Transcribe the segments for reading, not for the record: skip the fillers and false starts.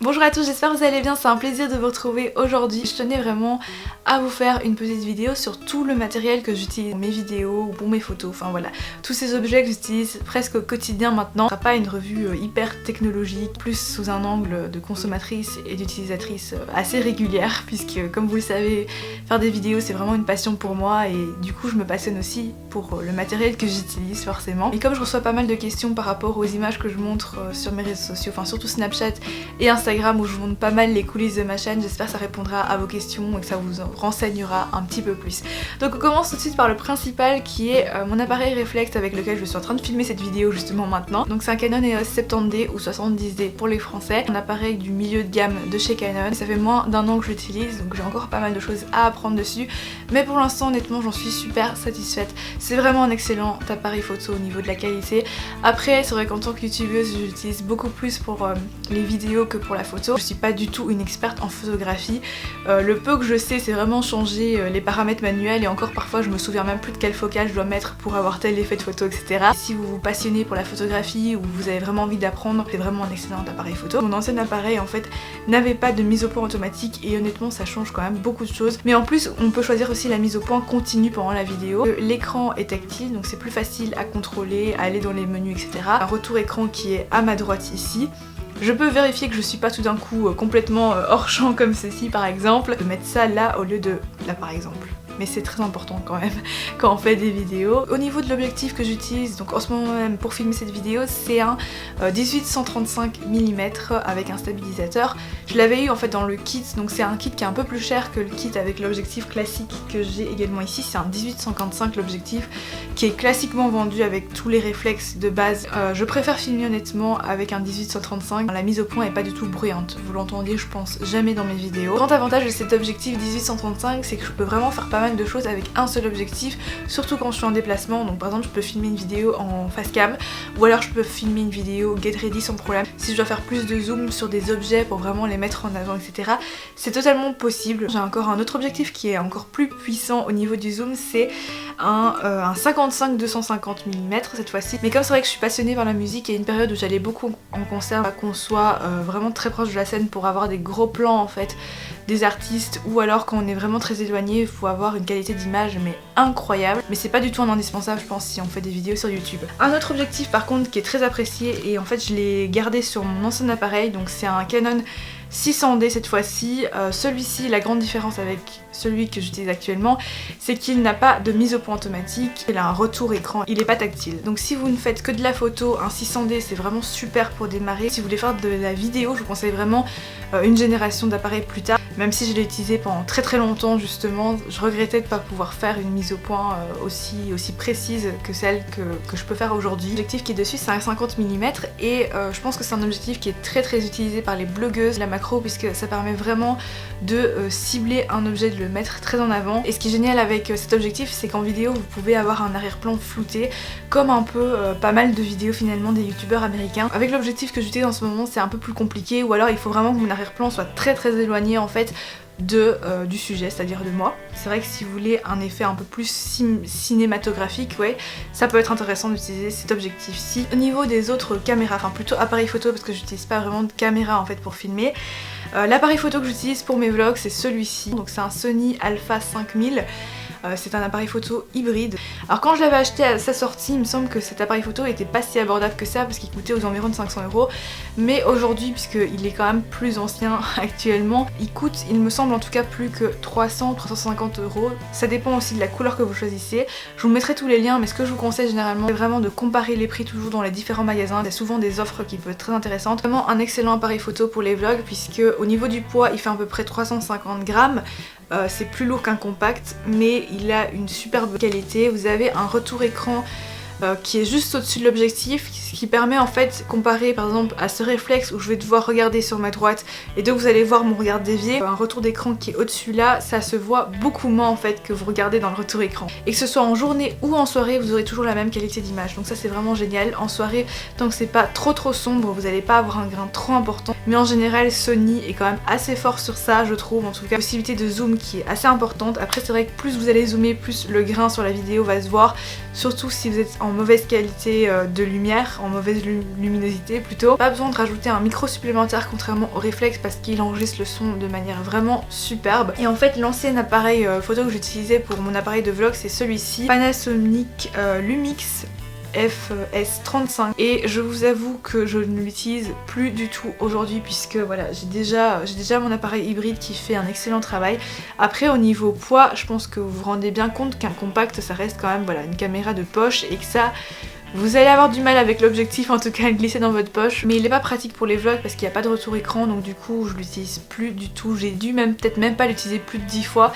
Bonjour à tous, j'espère que vous allez bien, c'est un plaisir de vous retrouver aujourd'hui. Je tenais vraiment à vous faire une petite vidéo sur tout le matériel que j'utilise pour mes vidéos ou pour mes photos, enfin voilà, tous ces objets que j'utilise presque au quotidien maintenant. Ce sera pas une revue hyper technologique, plus sous un angle de consommatrice et d'utilisatrice assez régulière, puisque comme vous le savez, faire des vidéos c'est vraiment une passion pour moi et du coup je me passionne aussi pour le matériel que j'utilise forcément. Et comme je reçois pas mal de questions par rapport aux images que je montre sur mes réseaux sociaux, enfin surtout Snapchat et Instagram où je vous montre pas mal les coulisses de ma chaîne, j'espère que ça répondra à vos questions et que ça vous renseignera un petit peu plus. Donc on commence tout de suite par le principal qui est mon appareil réflexe avec lequel je suis en train de filmer cette vidéo justement maintenant. Donc c'est un Canon EOS 70D ou 70D pour les français, un appareil du milieu de gamme de chez Canon. Ça fait moins d'un an que je l'utilise donc j'ai encore pas mal de choses à apprendre dessus, mais pour l'instant honnêtement j'en suis super satisfaite. C'est vraiment un excellent appareil photo au niveau de la qualité. Après c'est vrai qu'en tant que youtubeuse j'utilise beaucoup plus pour les vidéos que pour la photo. Je suis pas du tout une experte en photographie. Le peu que je sais c'est vraiment changer les paramètres manuels et encore parfois je me souviens même plus de quel focale je dois mettre pour avoir tel effet de photo, etc. Si vous vous passionnez pour la photographie ou vous avez vraiment envie d'apprendre, c'est vraiment un excellent appareil photo. Mon ancien appareil en fait n'avait pas de mise au point automatique et honnêtement ça change quand même beaucoup de choses. Mais en plus on peut choisir aussi la mise au point continue pendant la vidéo. L'écran est tactile donc c'est plus facile à contrôler, à aller dans les menus, etc. Un retour écran qui est à ma droite ici. Je peux vérifier que je suis pas tout d'un coup complètement hors champ comme ceci par exemple. De mettre ça là au lieu de là par exemple. Mais c'est très important quand même quand on fait des vidéos. Au niveau de l'objectif que j'utilise, donc en ce moment même pour filmer cette vidéo, c'est un 18-135 mm avec un stabilisateur. Je l'avais eu en fait dans le kit, donc c'est un kit qui est un peu plus cher que le kit avec l'objectif classique que j'ai également ici. C'est un 18-155 l'objectif qui est classiquement vendu avec tous les réflexes de base. Je préfère filmer honnêtement avec un 18-135. La mise au point est pas du tout bruyante, vous l'entendiez je pense jamais dans mes vidéos. Le grand avantage de cet objectif 18-135 c'est que je peux vraiment faire pas mal de choses avec un seul objectif, surtout quand je suis en déplacement. Donc par exemple je peux filmer une vidéo en face cam ou alors je peux filmer une vidéo get ready sans problème. Si je dois faire plus de zoom sur des objets pour vraiment les mettre en avant, etc., c'est totalement possible. J'ai encore un autre objectif qui est encore plus puissant au niveau du zoom, c'est un 55-250 mm cette fois-ci. Mais comme c'est vrai que je suis passionnée par la musique, il y a une période où j'allais beaucoup en concert, qu'on soit vraiment très proche de la scène pour avoir des gros plans en fait des artistes, ou alors quand on est vraiment très éloigné il faut avoir une qualité d'image mais incroyable, mais c'est pas du tout un indispensable je pense si on fait des vidéos sur YouTube. Un autre objectif par contre qui est très apprécié et en fait je l'ai gardé sur mon ancien appareil, donc c'est un Canon 600D cette fois-ci. Celui-ci, la grande différence avec celui que j'utilise actuellement, c'est qu'il n'a pas de mise au point automatique, il a un retour écran, il est pas tactile. Donc si vous ne faites que de la photo, un 600D c'est vraiment super pour démarrer. Si vous voulez faire de la vidéo, je vous conseille vraiment une génération d'appareils plus tard. Même si je l'ai utilisé pendant très longtemps justement, je regrettais de ne pas pouvoir faire une mise au point aussi précise que celle que je peux faire aujourd'hui. L'objectif qui est dessus c'est un 50 mm et je pense que c'est un objectif qui est très utilisé par les blogueuses, la macro, puisque ça permet vraiment de cibler un objet, de le mettre très en avant. Et ce qui est génial avec cet objectif c'est qu'en vidéo vous pouvez avoir un arrière-plan flouté comme un peu pas mal de vidéos finalement des youtubeurs américains. Avec l'objectif que j'utilise en ce moment c'est un peu plus compliqué, ou alors il faut vraiment que mon arrière-plan soit très éloigné en fait du sujet, c'est-à-dire de moi. C'est vrai que si vous voulez un effet un peu plus cinématographique, ouais, ça peut être intéressant d'utiliser cet objectif-ci. Au niveau des autres caméras, enfin plutôt appareil photo parce que j'utilise pas vraiment de caméra en fait pour filmer, l'appareil photo que j'utilise pour mes vlogs c'est celui-ci, donc c'est un Sony Alpha 5000. C'est un appareil photo hybride. Alors quand je l'avais acheté à sa sortie, il me semble que cet appareil photo était pas si abordable que ça parce qu'il coûtait aux environs de 500 €. Mais aujourd'hui, puisqu'il est quand même plus ancien actuellement, il coûte, il me semble en tout cas, plus que 300-350 €. Ça dépend aussi de la couleur que vous choisissez. Je vous mettrai tous les liens, mais ce que je vous conseille généralement c'est vraiment de comparer les prix toujours dans les différents magasins. Il y a souvent des offres qui peuvent être très intéressantes. Vraiment un excellent appareil photo pour les vlogs puisque au niveau du poids il fait à peu près 350 grammes. C'est plus lourd qu'un compact mais il a une superbe qualité. Vous avez un retour écran qui est juste au-dessus de l'objectif, ce qui permet en fait, comparé par exemple à ce réflexe où je vais devoir regarder sur ma droite et donc vous allez voir mon regard dévié, un retour d'écran qui est au-dessus là, ça se voit beaucoup moins en fait que vous regardez dans le retour écran. Et que ce soit en journée ou en soirée, vous aurez toujours la même qualité d'image, donc ça c'est vraiment génial. En soirée, tant que c'est pas trop sombre, vous n'allez pas avoir un grain trop important, mais en général Sony est quand même assez fort sur ça je trouve, en tout cas possibilité de zoom qui est assez importante. Après c'est vrai que plus vous allez zoomer, plus le grain sur la vidéo va se voir, surtout si vous êtes en mauvaise qualité de lumière, en mauvaise luminosité plutôt. Pas besoin de rajouter un micro supplémentaire contrairement au réflexe parce qu'il enregistre le son de manière vraiment superbe. Et en fait l'ancien appareil photo que j'utilisais pour mon appareil de vlog c'est celui-ci, Panasonic Lumix FS35, et je vous avoue que je ne l'utilise plus du tout aujourd'hui puisque voilà, j'ai déjà mon appareil hybride qui fait un excellent travail. Après au niveau poids, je pense que vous vous rendez bien compte qu'un compact ça reste quand même voilà, une caméra de poche et que ça vous allez avoir du mal avec l'objectif en tout cas à le glisser dans votre poche, mais il est pas pratique pour les vlogs parce qu'il n'y a pas de retour écran, donc du coup je l'utilise plus du tout. J'ai dû peut-être même pas l'utiliser plus de 10 fois.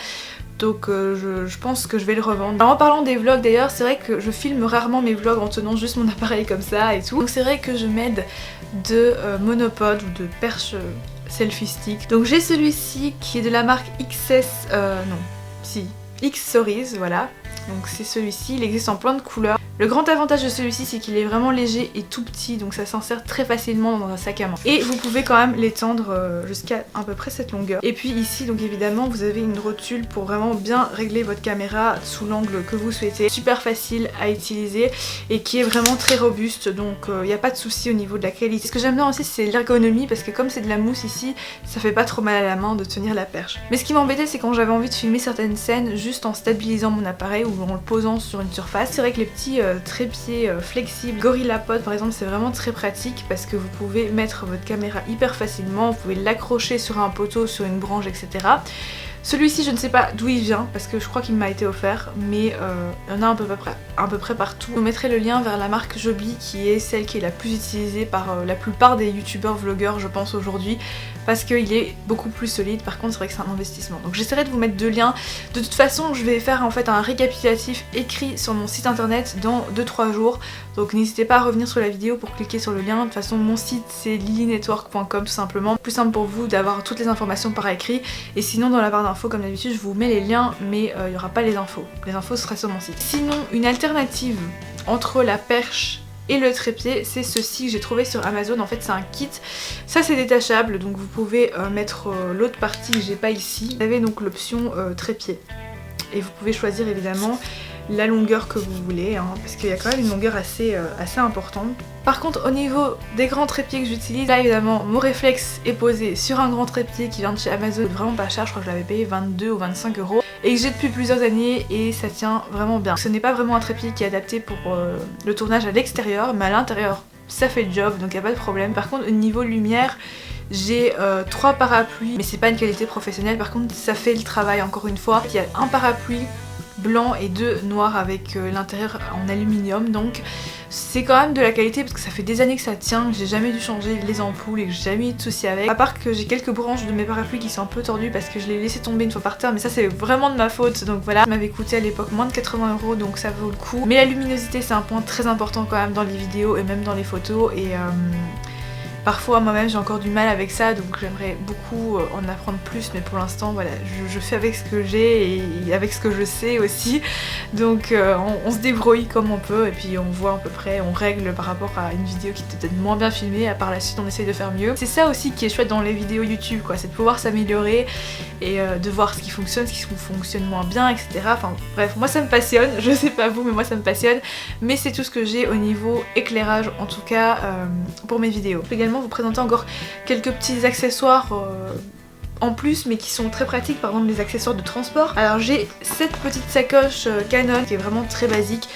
Donc je pense que je vais le revendre. Alors, en parlant des vlogs d'ailleurs, c'est vrai que je filme rarement mes vlogs en tenant juste mon appareil comme ça et tout. Donc c'est vrai que je m'aide de monopods ou de perches selfie stick. Donc j'ai celui-ci qui est de la marque X-Stories, voilà. Donc c'est celui-ci, il existe en plein de couleurs. Le grand avantage de celui-ci c'est qu'il est vraiment léger et tout petit, donc ça s'insère très facilement dans un sac à main. Et vous pouvez quand même l'étendre jusqu'à à peu près cette longueur. Et puis ici donc évidemment vous avez une rotule pour vraiment bien régler votre caméra sous l'angle que vous souhaitez. Super facile à utiliser et qui est vraiment très robuste, donc il n'y a pas de souci au niveau de la qualité. Ce que j'aime bien aussi c'est l'ergonomie parce que comme c'est de la mousse ici, ça fait pas trop mal à la main de tenir la perche. Mais ce qui m'embêtait c'est quand j'avais envie de filmer certaines scènes juste en stabilisant mon appareil ou en le posant sur une surface. C'est vrai que les petits trépieds flexibles GorillaPod par exemple c'est vraiment très pratique parce que vous pouvez mettre votre caméra hyper facilement, vous pouvez l'accrocher sur un poteau, sur une branche, etc. Celui-ci je ne sais pas d'où il vient parce que je crois qu'il m'a été offert, mais il y en a à peu près partout. Je vous mettrai le lien vers la marque Joby qui est celle qui est la plus utilisée par la plupart des youtubeurs vlogueurs je pense aujourd'hui parce qu'il est beaucoup plus solide. Par contre c'est vrai que c'est un investissement, donc j'essaierai de vous mettre deux liens. De toute façon je vais faire en fait un récapitulatif écrit sur mon site internet dans 2-3 jours, donc n'hésitez pas à revenir sur la vidéo pour cliquer sur le lien. De toute façon mon site c'est lilinetwork.com tout simplement, plus simple pour vous d'avoir toutes les informations par écrit, et sinon dans la barre d'infos comme d'habitude je vous mets les liens mais il n'y aura pas les infos seraient sur mon site. Sinon une alternative entre la perche et le trépied c'est ceci que j'ai trouvé sur Amazon. En fait c'est un kit, ça c'est détachable donc vous pouvez mettre l'autre partie que j'ai pas ici. Vous avez donc l'option trépied et vous pouvez choisir évidemment la longueur que vous voulez hein, parce qu'il y a quand même une longueur assez importante. Par contre au niveau des grands trépieds que j'utilise, là évidemment mon réflexe est posé sur un grand trépied qui vient de chez Amazon, vraiment pas cher, je crois que je l'avais payé 22 ou 25 euros et que j'ai depuis plusieurs années et ça tient vraiment bien. Ce n'est pas vraiment un trépied qui est adapté pour le tournage à l'extérieur, mais à l'intérieur ça fait le job donc il n'y a pas de problème. Par contre au niveau lumière j'ai 3 parapluies mais c'est pas une qualité professionnelle, par contre ça fait le travail encore une fois. Il y a un parapluie blanc et 2 noirs avec l'intérieur en aluminium, donc c'est quand même de la qualité parce que ça fait des années que ça tient, que j'ai jamais dû changer les ampoules et que j'ai jamais eu de soucis avec, à part que j'ai quelques branches de mes parapluies qui sont un peu tordues parce que je les ai laissé tomber une fois par terre, mais ça c'est vraiment de ma faute, donc voilà. Ça m'avait coûté à l'époque moins de 80 euros donc ça vaut le coup, mais la luminosité c'est un point très important quand même dans les vidéos et même dans les photos, et parfois moi-même j'ai encore du mal avec ça, donc j'aimerais beaucoup en apprendre plus, mais pour l'instant voilà, je fais avec ce que j'ai et avec ce que je sais aussi, donc on se débrouille comme on peut et puis on voit à peu près, on règle par rapport à une vidéo qui était peut-être moins bien filmée, par la suite on essaye de faire mieux. C'est ça aussi qui est chouette dans les vidéos YouTube quoi, c'est de pouvoir s'améliorer et de voir ce qui fonctionne, ce qui fonctionne moins bien, etc. Enfin bref, moi ça me passionne, je sais pas vous mais moi ça me passionne, mais c'est tout ce que j'ai au niveau éclairage en tout cas pour mes vidéos. Également vous présenter encore quelques petits accessoires en plus mais qui sont très pratiques, par exemple les accessoires de transport. Alors j'ai cette petite sacoche Canon qui est vraiment très basique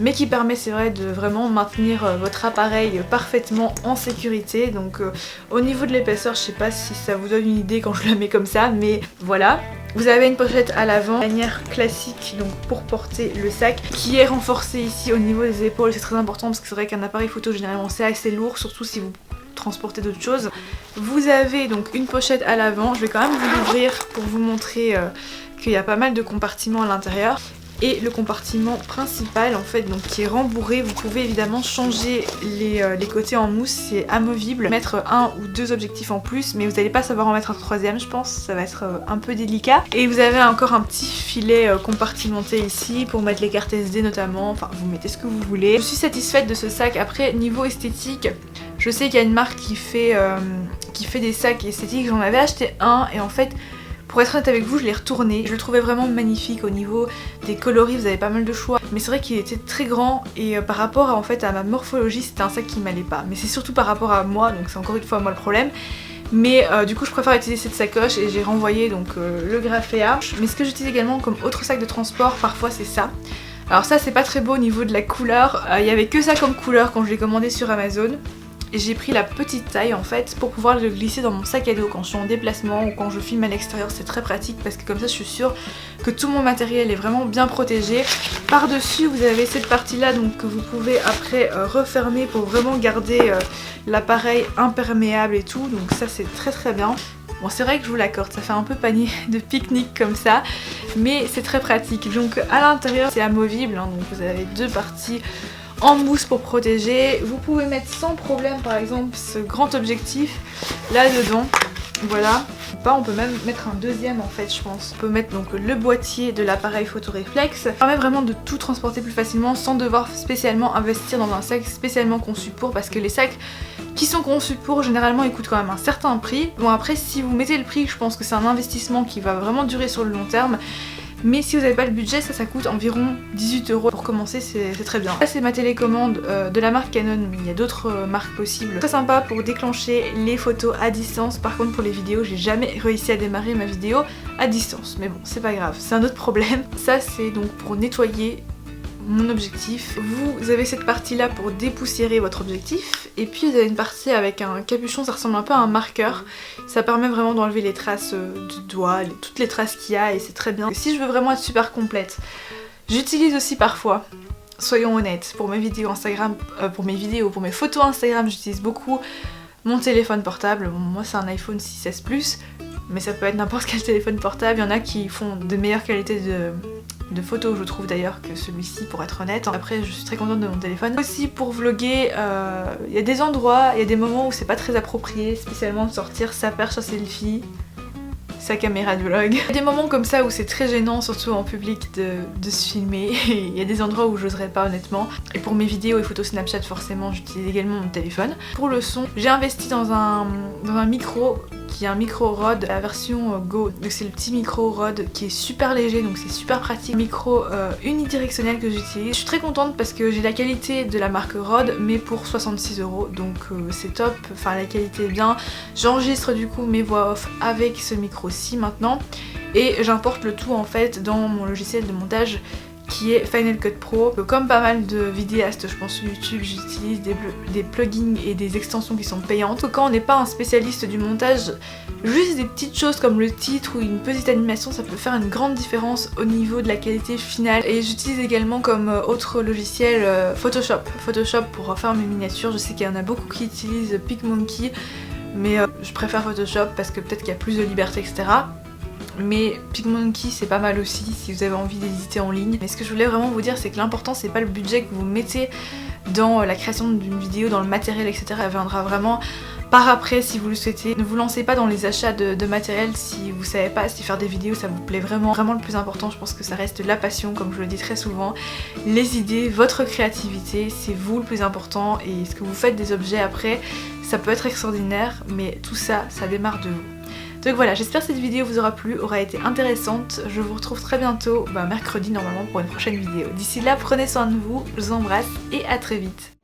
mais qui permet c'est vrai de vraiment maintenir votre appareil parfaitement en sécurité, donc au niveau de l'épaisseur je sais pas si ça vous donne une idée quand je la mets comme ça, mais voilà. Vous avez une pochette à l'avant, manière classique donc pour porter le sac, qui est renforcée ici au niveau des épaules, c'est très important parce que c'est vrai qu'un appareil photo généralement c'est assez lourd, surtout si vous transporter d'autres choses. Vous avez donc une pochette à l'avant, je vais quand même vous l'ouvrir pour vous montrer qu'il y a pas mal de compartiments à l'intérieur. Et le compartiment principal en fait donc qui est rembourré, vous pouvez évidemment changer les côtés en mousse, c'est amovible, mettre 1 ou 2 objectifs en plus, mais vous n'allez pas savoir en mettre un troisième je pense, ça va être un peu délicat. Et vous avez encore un petit filet compartimenté ici pour mettre les cartes SD notamment, enfin vous mettez ce que vous voulez. Je suis satisfaite de ce sac. Après niveau esthétique, je sais qu'il y a une marque qui fait des sacs esthétiques, j'en avais acheté un et en fait Pour être honnête avec vous, je l'ai retourné. Je le trouvais vraiment magnifique au niveau des coloris, vous avez pas mal de choix. Mais c'est vrai qu'il était très grand et par rapport à ma morphologie, c'était un sac qui m'allait pas. Mais c'est surtout par rapport à moi, donc c'est encore une fois moi le problème. Mais du coup je préfère utiliser cette sacoche et j'ai renvoyé donc le Grafea. Mais ce que j'utilise également comme autre sac de transport parfois c'est ça. Alors ça c'est pas très beau au niveau de la couleur, il y avait que ça comme couleur quand je l'ai commandé sur Amazon. Et j'ai pris la petite taille en fait pour pouvoir le glisser dans mon sac à dos quand je suis en déplacement ou quand je filme à l'extérieur. C'est très pratique parce que comme ça je suis sûre que tout mon matériel est vraiment bien protégé. Par dessus vous avez cette partie là donc que vous pouvez après refermer pour vraiment garder l'appareil imperméable et tout, donc ça c'est très bien. Bon c'est vrai que je vous l'accorde, ça fait un peu panier de pique-nique comme ça, mais c'est très pratique. Donc à l'intérieur c'est amovible, hein, donc vous avez deux parties en mousse pour protéger. Vous pouvez mettre sans problème par exemple ce grand objectif là dedans, voilà. On peut même mettre un deuxième en fait je pense. On peut mettre donc le boîtier de l'appareil photo réflexe. Ça permet vraiment de tout transporter plus facilement sans devoir spécialement investir dans un sac spécialement conçu pour, parce que les sacs qui sont conçus pour généralement ils coûtent quand même un certain prix. Bon après si vous mettez le prix, je pense que c'est un investissement qui va vraiment durer sur le long terme. Mais si vous n'avez pas le budget, ça coûte environ 18 € pour commencer, c'est très bien. Là c'est ma télécommande de la marque Canon, mais il y a d'autres marques possibles. Très sympa pour déclencher les photos à distance. Par contre pour les vidéos, j'ai jamais réussi à démarrer ma vidéo à distance. Mais bon, c'est pas grave, c'est un autre problème. Ça c'est donc pour nettoyer mon objectif. Vous avez cette partie là pour dépoussiérer votre objectif et puis vous avez une partie avec un capuchon, ça ressemble un peu à un marqueur. Ça permet vraiment d'enlever les traces de doigts, toutes les traces qu'il y a et c'est très bien. Si je veux vraiment être super complète, j'utilise aussi parfois, soyons honnêtes, pour mes vidéos Instagram, pour mes photos Instagram, j'utilise beaucoup mon téléphone portable. Bon, moi c'est un iPhone 6S Plus, mais ça peut être n'importe quel téléphone portable. Il y en a qui font de meilleures qualités de photos je trouve d'ailleurs que celui-ci pour être honnête. Après je suis très contente de mon téléphone. Aussi pour vlogger, il y a des endroits, il y a des moments où c'est pas très approprié spécialement de sortir sa perche à selfie, sa caméra de vlog. Il y a des moments comme ça où c'est très gênant, surtout en public, de se filmer. Il y a des endroits où j'oserais pas honnêtement. Et pour mes vidéos et photos Snapchat forcément j'utilise également mon téléphone. Pour le son, j'ai investi dans un micro qui est un micro Rode, la version Go. Donc c'est le petit micro Rode qui est super léger, donc c'est super pratique. Micro unidirectionnel que j'utilise. Je suis très contente parce que j'ai la qualité de la marque Rode mais pour 66 €, donc c'est top, enfin la qualité est bien. J'enregistre du coup mes voix off avec ce micro-ci maintenant et j'importe le tout en fait dans mon logiciel de montage qui est Final Cut Pro. Comme pas mal de vidéastes je pense sur YouTube, j'utilise des plugins et des extensions qui sont payantes. Quand on n'est pas un spécialiste du montage, juste des petites choses comme le titre ou une petite animation, ça peut faire une grande différence au niveau de la qualité finale. Et j'utilise également comme autre logiciel Photoshop pour faire mes miniatures. Je sais qu'il y en a beaucoup qui utilisent PicMonkey, mais je préfère Photoshop parce que peut-être qu'il y a plus de liberté, etc. Mais PicMonkey c'est pas mal aussi si vous avez envie d'éditer en ligne. Mais ce que je voulais vraiment vous dire c'est que l'important c'est pas le budget que vous mettez dans la création d'une vidéo, dans le matériel etc. Elle viendra vraiment par après si vous le souhaitez. Ne vous lancez pas dans les achats de matériel si vous savez pas si faire des vidéos ça vous plaît vraiment. Vraiment le plus important je pense que ça reste la passion comme je le dis très souvent. Les idées, votre créativité, c'est vous le plus important et ce que vous faites des objets après ça peut être extraordinaire mais tout ça, ça démarre de vous. Donc voilà, j'espère que cette vidéo vous aura plu, aura été intéressante. Je vous retrouve très bientôt, mercredi normalement pour une prochaine vidéo. D'ici là, prenez soin de vous, je vous embrasse et à très vite.